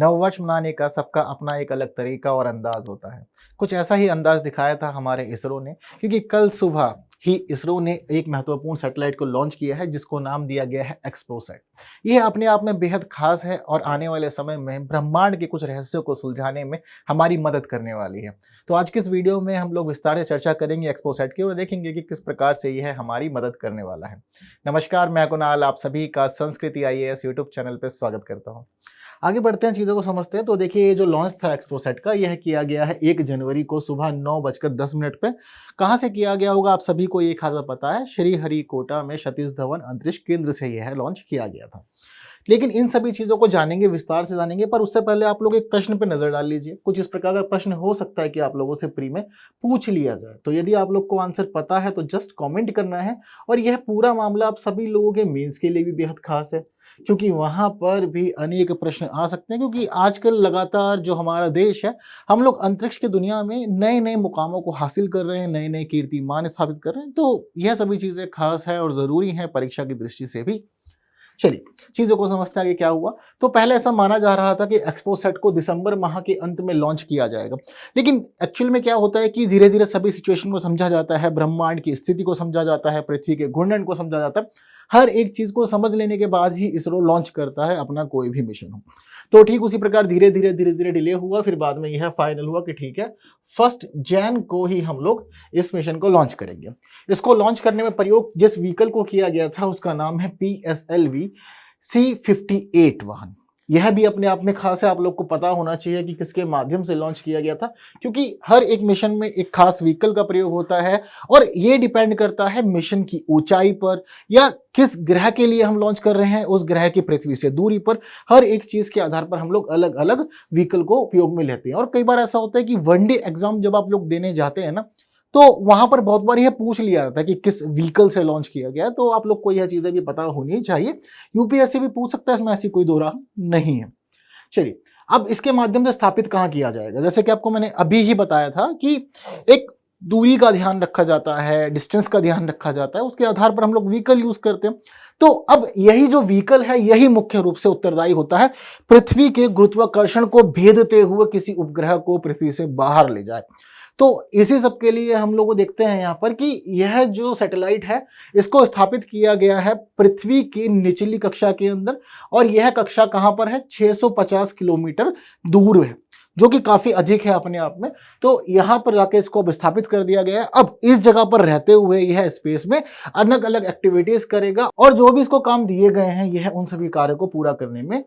नववर्ष मनाने का सबका अपना एक अलग तरीका और अंदाज होता है। कुछ ऐसा ही अंदाज दिखाया था हमारे इसरो ने, क्योंकि कल सुबह ही इसरो ने एक महत्वपूर्ण सैटेलाइट को लॉन्च किया है जिसको नाम दिया गया है एक्सप्रोसैट। यह अपने आप में बेहद खास है और आने वाले समय में ब्रह्मांड के कुछ रहस्यों को सुलझाने में हमारी मदद करने वाली है। तो आज के इस वीडियो में हम लोग विस्तार से चर्चा करेंगे एक्सप्रोसैट की और देखेंगे कि किस प्रकार से यह हमारी मदद करने वाला है। नमस्कार, मैं कुणाल आप सभी का संस्कृति IAS यूट्यूब चैनल पर स्वागत करता हूँ। आगे बढ़ते हैं, चीज़ों को समझते हैं। तो देखिए, ये जो लॉन्च था एक्सप्रोसैट का, यह किया गया है 1 जनवरी को सुबह 9:10 पे। कहाँ से किया गया होगा आप सभी को ये खास बात पता है, श्रीहरिकोटा में सतीश धवन अंतरिक्ष केंद्र से यह लॉन्च किया गया था। लेकिन इन सभी चीज़ों को जानेंगे, विस्तार से जानेंगे, पर उससे पहले आप लोग एक प्रश्न पर नजर डाल लीजिए। कुछ इस प्रकार का प्रश्न हो सकता है कि आप लोगों से प्री में पूछ लिया जाए, तो यदि आप लोग को आंसर पता है तो जस्ट कमेंट करना है। और यह पूरा मामला आप सभी लोगों के मेंस के लिए भी बेहद खास है, क्योंकि वहां पर भी अनेक प्रश्न आ सकते हैं। क्योंकि आजकल लगातार जो हमारा देश है, हम लोग अंतरिक्ष की दुनिया में नए नए मुकामों को हासिल कर रहे हैं, नए नए कीर्तिमान स्थापित कर रहे हैं। तो यह सभी चीजें खास है और जरूरी है परीक्षा की दृष्टि से भी। चलिए, चीजों को समझते हैं आगे क्या हुआ। तो पहले ऐसा माना जा रहा था कि एक्सप्रोसैट को दिसंबर माह के अंत में लॉन्च किया जाएगा, लेकिन एक्चुअल में क्या होता है कि धीरे धीरे सभी सिचुएशन को समझा जाता है, ब्रह्मांड की स्थिति को समझा जाता है, पृथ्वी के घूर्णन को समझा जाता है। हर एक चीज को समझ लेने के बाद ही इसरो लॉन्च करता है अपना कोई भी मिशन हो। तो ठीक उसी प्रकार धीरे धीरे डिले हुआ, फिर बाद में यह फाइनल हुआ कि ठीक है 1 जनवरी को ही हम लोग इस मिशन को लॉन्च करेंगे। इसको लॉन्च करने में प्रयोग जिस व्हीकल को किया गया था उसका नाम है PSLV C58 वाहन। यह भी अपने आप में खास है, आप लोग को पता होना चाहिए कि किसके माध्यम से लॉन्च किया गया था, क्योंकि हर एक मिशन में एक खास व्हीकल का प्रयोग होता है और ये डिपेंड करता है मिशन की ऊंचाई पर या किस ग्रह के लिए हम लॉन्च कर रहे हैं, उस ग्रह की पृथ्वी से दूरी पर। हर एक चीज के आधार पर हम लोग अलग अलग व्हीकल को उपयोग में लेते हैं। और कई बार ऐसा होता है कि वनडे एग्जाम जब आप लोग देने जाते हैं ना, तो वहां पर बहुत बार यह पूछ लिया जाता है कि किस व्हीकल से लॉन्च किया गया है। तो आप लोग को यह चीजें भी पता होनी चाहिए। UPSC भी पूछ सकता है, इसमें ऐसी कोई दो राह नहीं है। चलिए, अब इसके माध्यम से स्थापित कहाँ किया जाएगा। जैसे कि आपको मैंने अभी ही बताया था कि एक दूरी का ध्यान रखा जाता है, डिस्टेंस का ध्यान रखा जाता है, उसके आधार पर हम लोग व्हीकल यूज करते हैं। तो अब यही जो व्हीकल है, यही मुख्य रूप से उत्तरदायी होता है पृथ्वी के गुरुत्वाकर्षण को भेदते हुए किसी उपग्रह को पृथ्वी से बाहर ले जाए। तो इसी सब के लिए हम लोग को देखते हैं यहाँ पर कि यह जो सैटेलाइट है, इसको स्थापित किया गया है पृथ्वी की निचली कक्षा के अंदर। और यह कक्षा कहाँ पर है, 650 किलोमीटर दूर है, जो कि काफी अधिक है अपने आप में। तो यहाँ पर जाके इसको स्थापित कर दिया गया है। अब इस जगह पर रहते हुए यह स्पेस में अलग अलग एक्टिविटीज करेगा और जो भी इसको काम दिए गए हैं, यह उन सभी कार्यों को पूरा करने में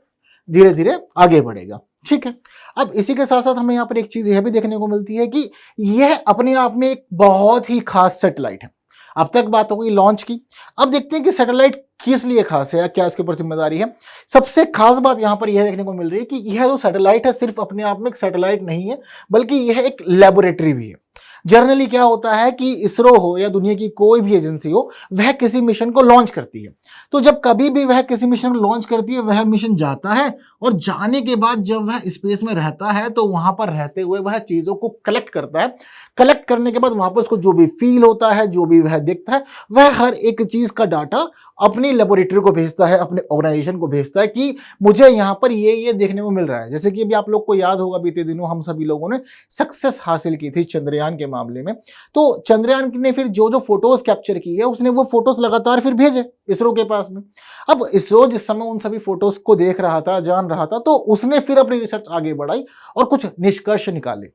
धीरे धीरे आगे बढ़ेगा। ठीक है, अब इसी के साथ साथ हमें यहाँ पर एक चीज यह भी देखने को मिलती है कि यह अपने आप में एक बहुत ही खास सैटेलाइट है। अब तक बात हो गई लॉन्च की, अब देखते हैं कि सैटेलाइट किस लिए खास है, क्या इसके ऊपर जिम्मेदारी है। सबसे खास बात यहाँ पर यह देखने को मिल रही है कि यह जो सैटेलाइट है सिर्फ अपने आप में एक सैटेलाइट नहीं है, बल्कि यह एक लेबोरेटरी भी है। जनरली क्या होता है कि इसरो हो या दुनिया की कोई भी एजेंसी हो, वह किसी मिशन को लॉन्च करती है। तो जब कभी भी वह किसी मिशन को लॉन्च करती है, वह मिशन जाता है और जाने के बाद जब वह स्पेस में रहता है, तो वहां पर रहते हुए वह चीजों को कलेक्ट करता है। कलेक्ट करने के बाद वहां पर उसको जो भी फील होता है, जो भी वह देखता है, वह हर एक चीज का डाटा अपनी लेबोरेटरी को भेजता है, अपने ऑर्गेनाइजेशन को भेजता है कि मुझे यहाँ पर ये देखने को मिल रहा है। जैसे कि अभी आप लोग को याद होगा, बीते दिनों हम सभी लोगों ने सक्सेस हासिल की थी चंद्रयान के मामले में। तो चंद्रयान ने फिर जो जो फोटोज कैप्चर की है, उसने वो फोटोज लगातार फिर भेजे इसरो के पास में। अब इसरो जिस समय उन सभी फोटोज को देख रहा था, जान रहा था, तो उसने फिर अपनी रिसर्च आगे बढ़ाई और कुछ निष्कर्ष निकाले।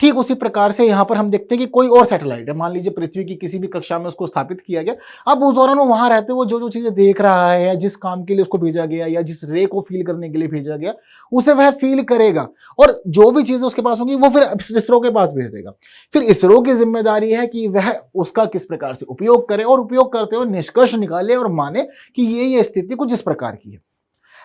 ठीक उसी प्रकार से यहाँ पर हम देखते हैं कि कोई और सैटेलाइट है, मान लीजिए पृथ्वी की किसी भी कक्षा में उसको स्थापित किया गया। अब उस दौरान वो वहां रहते हुए जो जो चीजें देख रहा है, या जिस काम के लिए उसको भेजा गया, या जिस रे को फील करने के लिए भेजा गया, उसे वह फील करेगा और जो भी चीजें उसके पास होंगी वो फिर इसरो के पास भेज देगा। फिर इसरो की जिम्मेदारी है कि वह उसका किस प्रकार से उपयोग करे और उपयोग करते हुए निष्कर्ष निकाले और माने कि ये स्थिति कुछ इस प्रकार की है।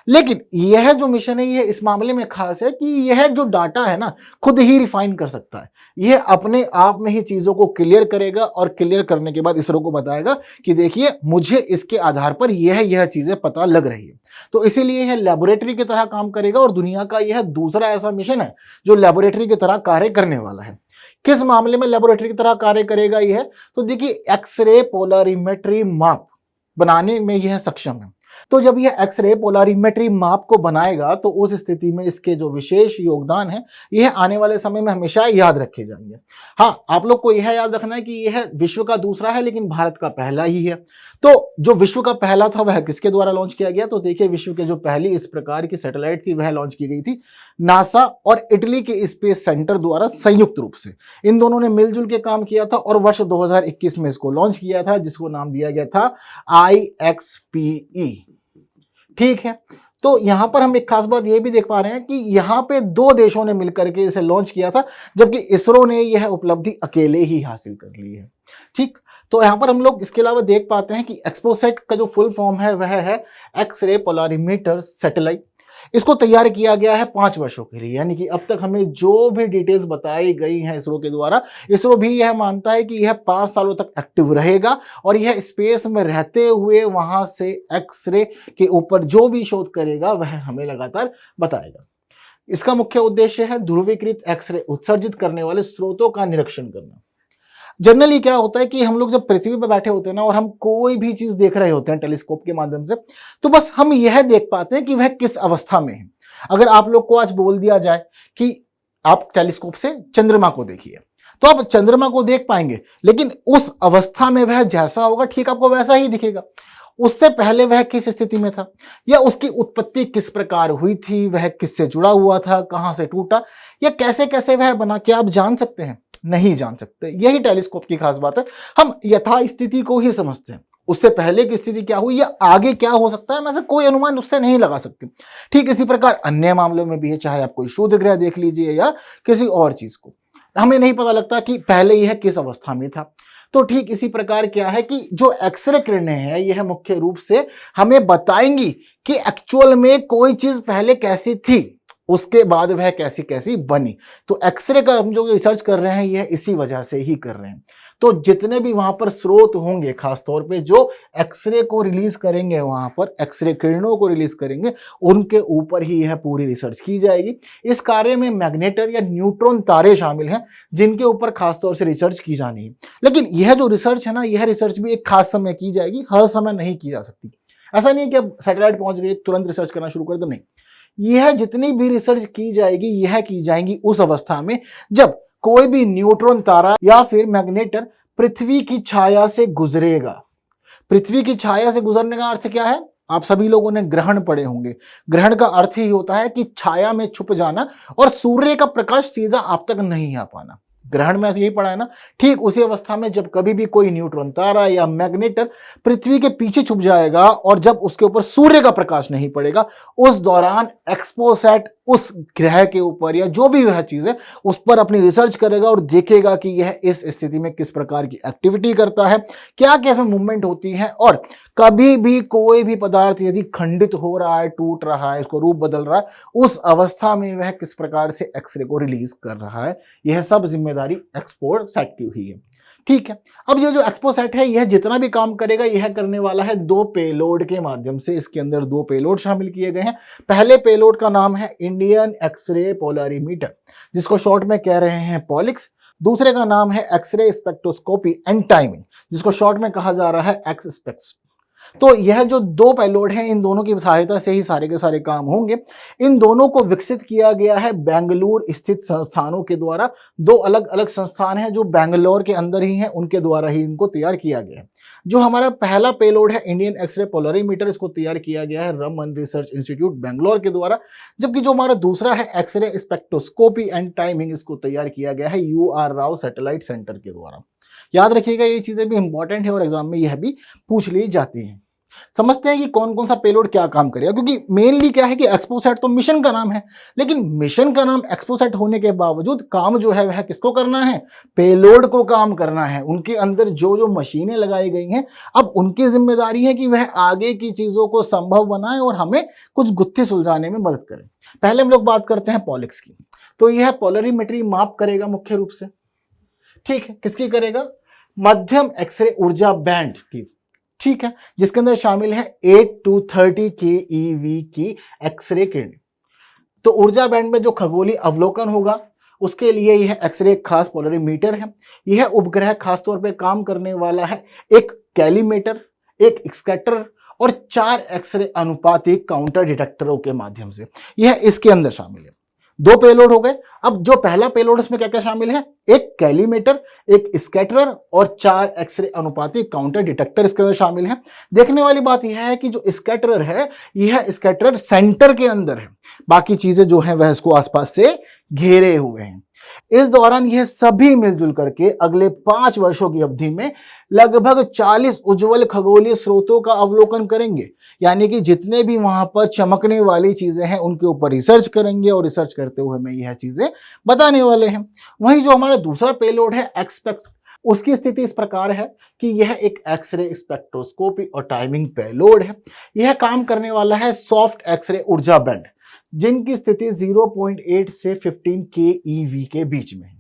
लेकिन यह जो मिशन है, यह इस मामले में खास है कि यह जो डाटा है ना, खुद ही रिफाइन कर सकता है। यह अपने आप में ही चीजों को क्लियर करेगा और क्लियर करने के बाद इसरो को बताएगा कि देखिए मुझे इसके आधार पर यह चीजें पता लग रही है। तो इसीलिए यह लेबोरेटरी की तरह काम करेगा और दुनिया का यह दूसरा ऐसा मिशन है जो लेबोरेटरी की तरह कार्य करने वाला है। किस मामले में लेबोरेटरी की तरह कार्य करेगा यह, तो देखिए एक्सरे पोलरिमेट्री माप बनाने में यह सक्षम है। तो जब यह एक्सरे पोलरिमेट्री माप को बनाएगा तो उस स्थिति में इसके जो विशेष योगदान है यह आने वाले समय में हमेशा याद रखे जाएंगे। हाँ, आप लोग को यह याद रखना है कि यह विश्व का दूसरा है लेकिन भारत का पहला ही है। तो जो विश्व का पहला था वह किसके द्वारा लॉन्च किया गया? तो देखिए, विश्व के जो पहली इस प्रकार की सैटेलाइट थी वह लॉन्च की गई थी नासा और इटली के स्पेस सेंटर द्वारा संयुक्त रूप से। इन दोनों ने मिलजुल के काम किया था और वर्ष 2021 में इसको लॉन्च किया था, जिसको नाम दिया गया था IXPE। ठीक है, तो यहां पर हम एक खास बात यह भी देख पा रहे हैं कि यहां पे दो देशों ने मिलकर के इसे लॉन्च किया था, जबकि इसरो ने यह उपलब्धि अकेले ही हासिल कर ली है। ठीक, तो यहां पर हम लोग इसके अलावा देख पाते हैं कि एक्सपोसैट का जो फुल फॉर्म है वह है एक्सरे पोलरिमीटर सैटेलाइट। इसको तैयार किया गया है 5 वर्षों के लिए, यानी कि अब तक हमें जो भी डिटेल्स बताई गई हैं इसरो के द्वारा, इसरो भी यह मानता है कि यह 5 सालों तक एक्टिव रहेगा और यह स्पेस में रहते हुए वहां से एक्सरे के ऊपर जो भी शोध करेगा वह हमें लगातार बताएगा। इसका मुख्य उद्देश्य है ध्रुवीकृत एक्सरे उत्सर्जित करने वाले स्रोतों का निरीक्षण करना। जनरली क्या होता है कि हम लोग जब पृथ्वी पर बैठे होते हैं ना और हम कोई भी चीज देख रहे होते हैं टेलीस्कोप के माध्यम से, तो बस हम यह देख पाते हैं कि वह किस अवस्था में है। अगर आप लोग को आज बोल दिया जाए कि आप टेलीस्कोप से चंद्रमा को देखिए, तो आप चंद्रमा को देख पाएंगे, लेकिन उस अवस्था में वह जैसा होगा ठीक आपको वैसा ही दिखेगा। उससे पहले वह किस स्थिति में था, या उसकी उत्पत्ति किस प्रकार हुई थी, वह किससे जुड़ा हुआ था, कहां से टूटा, या कैसे कैसे वह बना, क्या आप जान सकते हैं? नहीं जान सकते। यही टेलीस्कोप की खास बात है, हम यथा स्थिति को ही समझते हैं। उससे पहले की स्थिति क्या हुई या आगे क्या हो सकता है, मैं से कोई अनुमान उससे नहीं लगा सकती। ठीक इसी प्रकार अन्य मामलों में भी है, चाहे आप कोई शोध ग्रह देख लीजिए या किसी और चीज को, हमें नहीं पता लगता कि पहले यह किस अवस्था में था। तो ठीक इसी प्रकार क्या है कि जो एक्सरे किरणें हैं यह मुख्य रूप से हमें बताएंगी कि एक्चुअल में कोई चीज पहले कैसी थी, उसके बाद वह कैसी कैसी बनी। तो एक्सरे का हम जो रिसर्च कर रहे हैं यह इसी वजह से ही कर रहे हैं। तो जितने भी वहां पर स्रोत होंगे, खास तौर पे जो एक्सरे को रिलीज करेंगे, वहां पर एक्सरे किरणों को रिलीज करेंगे, उनके ऊपर ही यह पूरी रिसर्च की जाएगी। इस कार्य में मैग्नेटर या न्यूट्रॉन तारे शामिल हैं, जिनके ऊपर खास तौर से रिसर्च की जानी है। लेकिन यह जो रिसर्च है ना, यह रिसर्च भी एक खास समय की जाएगी, हर समय नहीं की जा सकती। ऐसा नहीं है कि अब सैटेलाइट पहुंच गई तुरंत रिसर्च करना शुरू कर दो, नहीं। यह जितनी भी रिसर्च की जाएगी यह की जाएगी उस अवस्था में जब कोई भी न्यूट्रॉन तारा या फिर मैग्नेटर पृथ्वी की छाया से गुजरेगा। पृथ्वी की छाया से गुजरने का अर्थ क्या है? आप सभी लोगों ने ग्रहण पढ़े होंगे। ग्रहण का अर्थ ही होता है कि छाया में छुप जाना और सूर्य का प्रकाश सीधा आप तक नहीं आ पाना। ग्रहण में यही पढ़ा है ना। ठीक उसी अवस्था में जब कभी भी कोई न्यूट्रॉन तारा या मैग्नेटर पृथ्वी के पीछे छुप जाएगा और जब उसके ऊपर सूर्य का प्रकाश नहीं पड़ेगा, उस दौरान एक्सपोसैट उस ग्रह के ऊपर या जो भी वह चीज है उस पर अपनी रिसर्च करेगा और देखेगा कि यह इस स्थिति में किस प्रकार की एक्टिविटी करता है, क्या क्या इसमें मूवमेंट होती है, और कभी भी कोई भी पदार्थ यदि खंडित हो रहा है, टूट रहा है, इसको रूप बदल रहा है, उस अवस्था में वह किस प्रकार से एक्सरे को रिलीज कर रहा है। यह सब जिम्मेदारी एक्सपोसैट की हुई है। ठीक है, अब ये जो एक्सपोसैट है यह जितना भी काम करेगा यह करने वाला है 2 पेलोड के माध्यम से। इसके अंदर 2 पेलोड शामिल किए गए हैं। पहले पेलोड का नाम है इंडियन एक्सरे पोलरीमीटर, जिसको शॉर्ट में कह रहे हैं पॉलिक्स। दूसरे का नाम है एक्सरे स्पेक्ट्रोस्कोपी एंड टाइमिंग, जिसको शॉर्ट में कहा जा रहा है एक्सस्पेक्स। तो यह जो 2 पेलोड हैं, इन दोनों की सहायता से ही सारे के सारे काम होंगे। इन दोनों को विकसित किया गया है बेंगलुरु स्थित संस्थानों के द्वारा। 2 अलग अलग संस्थान हैं जो बेंगलोर के अंदर ही हैं, उनके द्वारा ही इनको तैयार किया गया है। जो हमारा पहला पेलोड है इंडियन एक्सरे पोलरीमीटर, इसको तैयार किया गया है रमन रिसर्च इंस्टीट्यूट बेंगलोर के द्वारा। जबकि जो हमारा दूसरा है एक्सरे स्पेक्ट्रोस्कोपी एंड टाइमिंग, इसको तैयार किया गया है UR राव सैटेलाइट सेंटर के द्वारा। याद रखिएगा, ये चीजें भी इंपॉर्टेंट है और एग्जाम में यह भी पूछ ली जाती है। समझते हैं कि कौन कौन सा पेलोड क्या काम करेगा, क्योंकि मेनली क्या है कि एक्सपोसैट तो मिशन का नाम है, लेकिन मिशन का नाम एक्सपोसैट होने के बावजूद काम जो है वह किसको करना है? पेलोड को काम करना है। उनके अंदर जो जो मशीनें लगाई गई हैं, अब उनकी जिम्मेदारी है कि वह आगे की चीजों को संभव बनाए और हमें कुछ गुत्थी सुलझाने में मदद करें। पहले हम लोग बात करते हैं पॉलिक्स की। तो यह पोलरीमेट्री माप करेगा मुख्य रूप से। ठीक है, किसकी करेगा? मध्यम एक्सरे ऊर्जा बैंड की। ठीक है, जिसके अंदर शामिल है 8 to 30 keV की एक्सरे किरण। तो ऊर्जा बैंड में जो खगोलीय अवलोकन होगा उसके लिए यह एक्सरे खास पोलरीमीटर है। यह उपग्रह खास तौर पे काम करने वाला है एक कैलीमेटर, एक स्कैटर और 4 एक्सरे अनुपातिक काउंटर डिटेक्टरों के माध्यम से। यह इसके अंदर शामिल है। 2 पेलोड हो गए। अब जो पहला पेलोड इसमें क्या क्या शामिल है, एक कैलीमेटर, एक स्कैटरर और 4 एक्सरे अनुपातिक काउंटर डिटेक्टर इसके अंदर शामिल है। देखने वाली बात यह है कि जो स्कैटरर है, यह स्कैटरर सेंटर के अंदर है, बाकी चीजें जो है वह इसको आसपास से घेरे हुए हैं। इस दौरान यह सभी मिलजुल करके अगले 5 वर्षों की अवधि में लगभग 40 उज्जवल खगोलीय स्रोतों का अवलोकन करेंगे। यानी कि जितने भी वहां पर चमकने वाली चीजें हैं उनके ऊपर रिसर्च करेंगे और रिसर्च करते हुए हमें यह चीजें बताने वाले हैं। वहीं जो हमारा दूसरा पेलोड है एक्सपेक्ट, उसकी स्थिति इस प्रकार है कि यह एक एक्सरे स्पेक्ट्रोस्कोपी और टाइमिंग पेलोड है। यह काम करने वाला है सॉफ्ट एक्सरे ऊर्जा बैंड, जिनकी स्थिति 0.8 से 15 keV के बीच में है।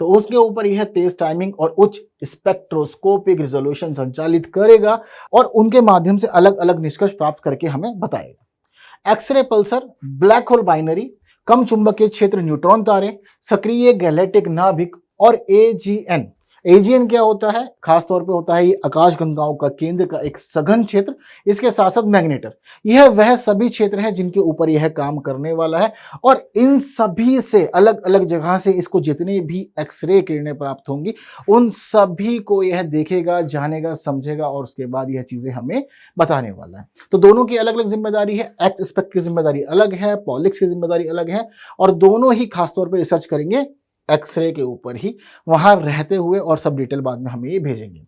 तो उसके ऊपर यह तेज टाइमिंग और उच्च स्पेक्ट्रोस्कोपिक रिजोल्यूशन संचालित करेगा और उनके माध्यम से अलग अलग निष्कर्ष प्राप्त करके हमें बताएगा। X-ray pulsar, black hole binary, कम चुंबकीय क्षेत्र न्यूट्रॉन तारे, सक्रिय गैलेक्टिक नाभिक और एजीएन। एजीएन क्या होता है, खासतौर पे होता है ये आकाशगंगाओं का केंद्र का एक सघन क्षेत्र। इसके साथ साथ मैग्नेटर, यह वह सभी क्षेत्र है जिनके ऊपर यह काम करने वाला है। और इन सभी से अलग अलग जगह से इसको जितने भी एक्सरे किरणें प्राप्त होंगी उन सभी को यह देखेगा, जानेगा, समझेगा और उसके बाद यह चीजें हमें बताने वाला है। तो दोनों की अलग अलग जिम्मेदारी है। एक्स स्पेक्ट की जिम्मेदारी अलग है, पॉलिक्स की जिम्मेदारी अलग है, और दोनों ही खासतौर पर रिसर्च करेंगे एक्सरे के ऊपर ही वहां रहते हुए, और सब डिटेल बाद में हमें ये भेजेंगे।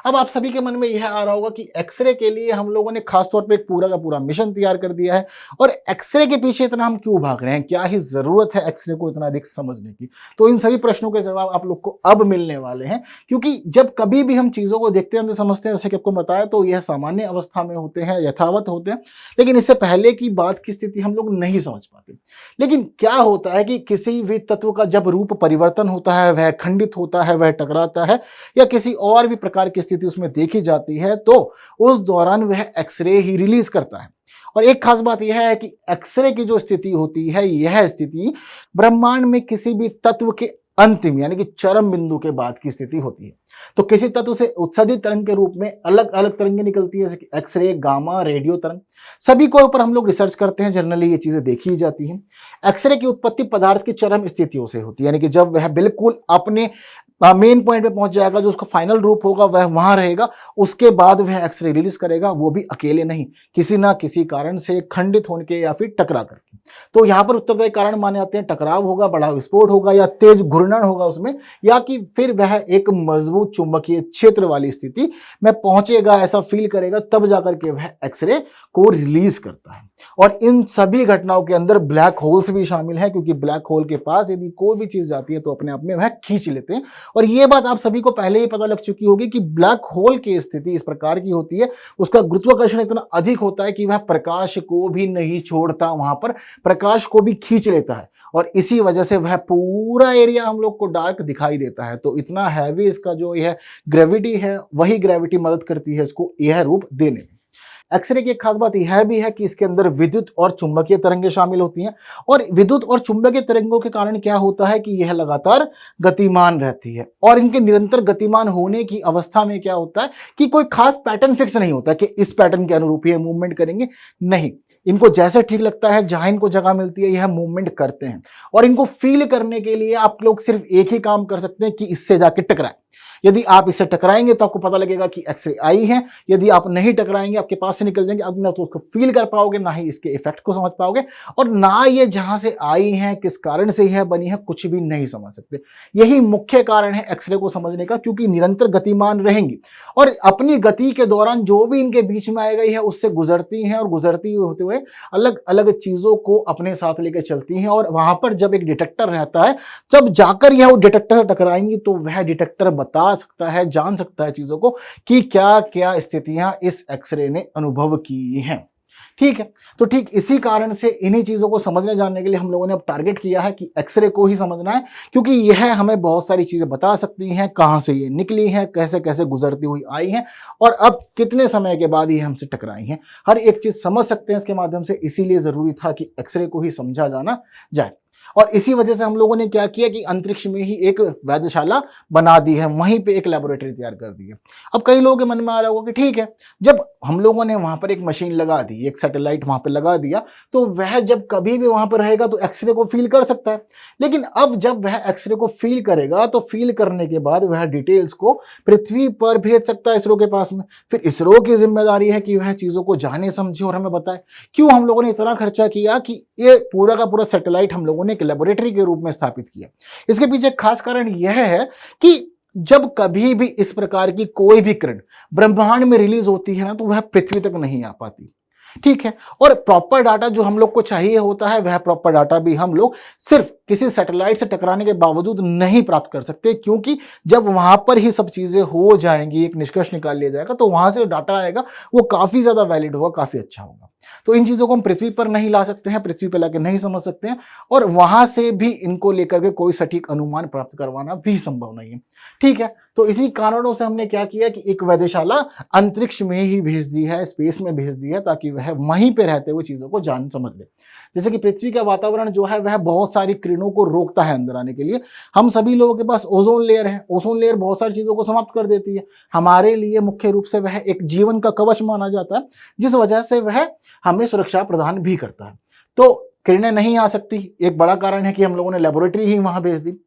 अब आप सभी के मन में यह आ रहा होगा कि एक्सरे के लिए हम लोगों ने खासतौर पे एक पूरा का पूरा मिशन तैयार कर दिया है और एक्सरे के पीछे इतना हम क्यों भाग रहे हैं, क्या ही जरूरत है एक्सरे को इतना अधिक समझने की। तो इन सभी प्रश्नों के जवाब आप लोग को अब मिलने वाले हैं, क्योंकि जब कभी भी हम चीजों को देखते हैं तो समझते हैं, जैसे कि आपको बताया, तो यह सामान्य अवस्था में होते हैं, यथावत होते हैं, लेकिन इससे पहले की बात की स्थिति हम लोग नहीं समझ पाते। लेकिन क्या होता है कि किसी भी तत्व का जब रूप परिवर्तन होता है, वह खंडित होता है, वह टकराता है, या किसी और भी प्रकार की स्थिति उसमें देखी जाती है, तो उस दौरान वह एक्सरे ही रिलीज करता है। और एक खास बात यह है कि एक्सरे की जो स्थिति होती है, यह स्थिति ब्रह्मांड में किसी भी तत्व के अंतिम यानी कि चरम बिंदु के बाद की स्थिति होती है। तो किसी तत्व से उत्सर्जित तरंग के रूप में अलग अलग तरंगें निकलती है, जैसे कि एक्सरे, गामा, रेडियो तरंग, सभी को ऊपर हम लोग रिसर्च करते हैं। जनरली ये चीजें देखी जाती हैं। एक्सरे की उत्पत्ति पदार्थ की चरम स्थितियों से होती है, यानी कि जब वह बिल्कुल अपने मेन पॉइंट पे पहुंच जाएगा, जो उसका फाइनल रूप होगा वह वहां रहेगा, उसके बाद वह एक्सरे रिलीज करेगा, वो भी अकेले नहीं, किसी ना किसी कारण से खंडित होने के या फिर टकरा करके। तो यहां पर उत्तरदायी कारण माने जाते हैं टकराव होगा, बड़ा विस्फोट होगा, या तेज घूर्णन होगा उसमें, या कि फिर वह एक मजबूत चुंबकीय क्षेत्र वाली स्थिति में पहुंचेगा, ऐसा फील करेगा, तब जाकर के वह एक्सरे को रिलीज करता है। और इन सभी घटनाओं के अंदर ब्लैक होल्स भी शामिल है, क्योंकि ब्लैक होल के पास यदि कोई भी चीज जाती है तो अपने आप में वह खींच लेते हैं। और यह बात आप सभी को पहले ही पता लग चुकी होगी कि ब्लैक होल की स्थिति इस प्रकार की होती है, उसका गुरुत्वाकर्षण इतना अधिक होता है कि वह प्रकाश को भी नहीं छोड़ता, वहां पर प्रकाश को भी खींच लेता है, और इसी वजह से वह पूरा एरिया हम लोग को डार्क दिखाई देता है। तो इतना हैवी इसका जो यह ग्रेविटी है, वही ग्रेविटी मदद करती है इसको यह रूप देने में। एक्सरे की एक खास बात यह भी है कि इसके अंदर विद्युत और चुंबकीय तरंगें शामिल होती हैं, और विद्युत और चुंबकीय तरंगों के कारण क्या होता है कि यह लगातार गतिमान रहती है। और इनके निरंतर गतिमान होने की अवस्था में क्या होता है कि कोई खास पैटर्न फिक्स नहीं होता कि इस पैटर्न के अनुरूप ये मूवमेंट करेंगे, नहीं, इनको जैसे ठीक लगता है, जहां इनको जगह मिलती है, यह मूवमेंट करते हैं। और इनको फील करने के लिए आप लोग सिर्फ एक ही काम कर सकते हैं कि इससे जाके टकराएं। यदि आप इससे टकराएंगे तो आपको पता लगेगा कि एक्सरे आई है, यदि आप नहीं टकराएंगे, आपके पास से निकल जाएंगे, आप ना तो उसको फील कर पाओगे, ना ही इसके इफेक्ट को समझ पाओगे, और ना ये जहां से आई है, किस कारण से यह बनी है, कुछ भी नहीं समझ सकते। यही मुख्य कारण है एक्सरे को समझने का, क्योंकि निरंतर गतिमान रहेंगी और अपनी गति के दौरान जो भी इनके बीच में आएगा यह उससे गुजरती हैं, और गुजरती होते हुए अलग अलग चीजों को अपने साथ लेकर चलती हैं। और वहां पर जब एक डिटेक्टर रहता है, जब जाकर यह डिटेक्टर टकराएंगी तो वह डिटेक्टर बता सकता है, जान सकता है चीजों को कि क्या क्या स्थितियां इस एक्सरे ने अनुभव की हैं। ठीक है, तो ठीक इसी कारण से इन्हीं चीजों को समझने जानने के लिए हम लोगों ने अब टारगेट किया है कि एक्सरे को ही समझना है, क्योंकि यह हमें बहुत सारी चीजें बता सकती हैं, कहां से ये निकली हैं, कैसे कैसे गुजरती हुई आई हैं, और अब कितने समय के बाद ये हमसे टकराई हैं। हर एक चीज समझ सकते हैं इसके माध्यम से, इसीलिए जरूरी था कि एक्सरे को ही समझा जाना जाए। और इसी वजह से हम लोगों ने क्या किया कि अंतरिक्ष में ही एक वेधशाला बना दी है, वहीं पे एक लेबोरेटरी तैयार कर दी है। अब कई लोगों के मन में आ रहा होगा कि ठीक है, जब हम लोगों ने वहां पर एक मशीन लगा दी, एक सैटेलाइट वहां पर लगा दिया, तो वह जब कभी भी वहां पर रहेगा तो एक्सरे को फील कर सकता है। लेकिन अब जब वह एक्सरे को फील करेगा तो फील करने के बाद वह डिटेल्स को पृथ्वी पर भेज सकता है इसरो के पास में। फिर इसरो की जिम्मेदारी है कि वह चीजों को जाने समझे और हमें बताए। क्यों हम लोगों ने इतना खर्चा किया कि ये पूरा का पूरा सैटेलाइट हम लोगों ने एक लेबोरेटरी के रूप में स्थापित किया। इसके पीछे खास कारण यह है कि जब कभी भी इस प्रकार की कोई भी किरण ब्रह्मांड में रिलीज होती है ना, तो वह पृथ्वी तक नहीं आ पाती। ठीक है, और प्रॉपर डाटा जो हम लोग को चाहिए होता है, वह प्रॉपर डाटा भी हम लोग सिर्फ किसी सैटेलाइट से टकराने के बावजूद नहीं प्राप्त कर सकते, क्योंकि जब वहां पर ही सब चीजें हो जाएंगी, एक निष्कर्ष निकाल लिया जाएगा, तो वहां से जो डाटा आएगा वो काफी ज्यादा वैलिड होगा, काफी अच्छा होगा। तो इन चीजों को हम पृथ्वी पर नहीं ला सकते हैं, पृथ्वी पर लाके नहीं समझ सकते हैं, और वहां से भी इनको लेकर के कोई सटीक अनुमान प्राप्त करवाना भी संभव नहीं है। ठीक है, तो इसी कारणों से हमने क्या किया कि एक वेधशाला अंतरिक्ष में ही भेज दी है, स्पेस में भेज दी है, ताकि वह वहीं पे रहते हुए चीजों को जान समझ ले। जैसे कि पृथ्वी का वातावरण जो है वह बहुत सारी किरणों को रोकता है अंदर आने के लिए। हम सभी लोगों के पास ओजोन लेयर है, ओजोन लेयर बहुत सारी चीजों को समाप्त कर देती है। हमारे लिए मुख्य रूप से वह एक जीवन का कवच माना जाता है, जिस वजह से वह हमें सुरक्षा प्रदान भी करता है। तो किरणें नहीं आ सकती, एक बड़ा कारण है कि हम लोगों ने लेबोरेटरी ही वहां भेज दी।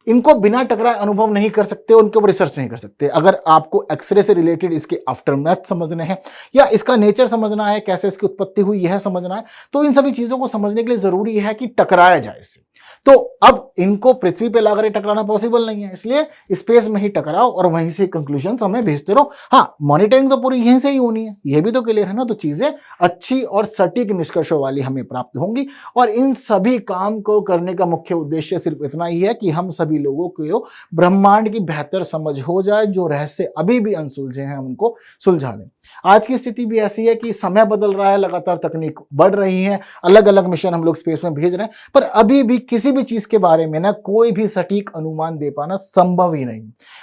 इनको बिना टकराए अनुभव नहीं कर सकते, उनके ऊपर रिसर्च नहीं कर सकते। अगर आपको एक्सरे से रिलेटेड इसके आफ्टरमैथ समझने हैं, या इसका नेचर समझना है, कैसे इसकी उत्पत्ति हुई यह समझना है, तो इन सभी चीजों को समझने के लिए जरूरी है कि टकराया जाए इससे। तो अब इनको पृथ्वी पे लाकर टकराना पॉसिबल नहीं है, इसलिए स्पेस में ही टकराओ और वहीं से कंक्लूजन हमें भेजते रहो। हाँ, मॉनिटरिंग तो पूरी यहीं से ही होनी है, यह भी तो क्लियर है ना। तो चीजें अच्छी और सटीक निष्कर्षों वाली हमें प्राप्त होंगी, और इन सभी काम को करने का मुख्य उद्देश्य सिर्फ इतना ही है कि हम सभी लोगों को ब्रह्मांड की बेहतर समझ हो जाए, जो रहस्य अभी भी अनसुलझे हैं उनको सुलझा लें। आज की स्थिति भी ऐसी है कि समय बदल रहा है, लगातार तकनीक बढ़ रही है, अलग अलग मिशन हम लोग स्पेस में भेज रहे हैं, पर अभी भी किसी भी चीज के बारे में ना कोई भी सटीक अनुमान दे पाना संभव ही नहीं।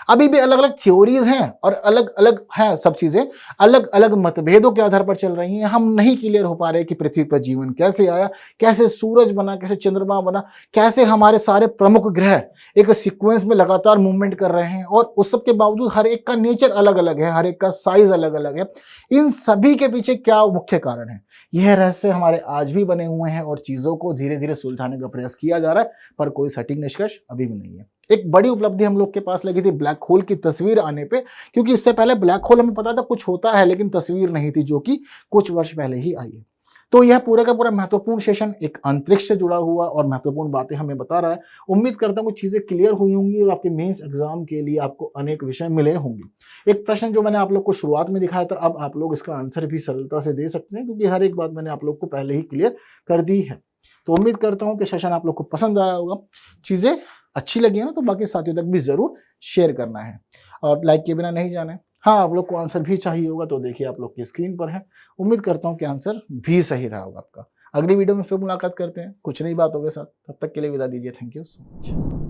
अभी भी अलग अलग थ्योरीज हैं और अलग अलग हैं, सब चीजें अलग अलग मतभेदों के आधार पर चल रही हैं। हम नहीं क्लियर हो पा रहे कि पृथ्वी पर जीवन कैसे आया, कैसे सूरज बना, कैसे चंद्रमा बना, कैसे हमारे सारे प्रमुख ग्रह एक सीक्वेंस में लगातार मूवमेंट कर रहे हैं, और उस सब के बावजूद हर एक का नेचर अलग अलग है, हर एक का साइज अलग अलग है। इन सभी के पीछे क्या मुख्य कारण है, यह रहस्य हमारे आज भी बने हुए हैं, और चीजों को धीरे धीरे सुलझाने का प्रयास किया जा रहा है, पर कोई सटीक निष्कर्ष अभी भी नहीं है। एक बड़ी उपलब्धि हम लोग के पास लगी थी ब्लैक होल की तस्वीर आने पे, क्योंकि इससे पहले ब्लैक होल हमें पता था कुछ होता है, लेकिन तस्वीर नहीं थी, जो कि कुछ वर्ष पहले ही आई है। तो यह पूरा का पूरा महत्वपूर्ण सेशन एक अंतरिक्ष से जुड़ा हुआ और महत्वपूर्ण बातें हमें बता रहा है। उम्मीद करता हूँ कुछ चीजें क्लियर हुई होंगी, और आपके मेंस एग्जाम के लिए आपको अनेक विषय मिले होंगे। एक प्रश्न जो मैंने आप लोग को शुरुआत में दिखाया था, अब आप लोग इसका आंसर भी सरलता से दे सकते हैं, क्योंकि हर एक बात मैंने आप लोग को पहले ही क्लियर कर दी है। तो उम्मीद करता हूँ कि सेशन आप लोग को पसंद आया होगा। चीजें अच्छी लगी है ना, तो बाकी साथियों तक भी जरूर शेयर करना है, और लाइक के बिना नहीं जाना है। हाँ, आप लोग को आंसर भी चाहिए होगा, तो देखिए आप लोग की स्क्रीन पर है। उम्मीद करता हूँ कि आंसर भी सही रहा होगा आपका। अगली वीडियो में फिर मुलाकात करते हैं कुछ नई बातों के साथ, तब तक के लिए विदा दीजिए। Thank you so much.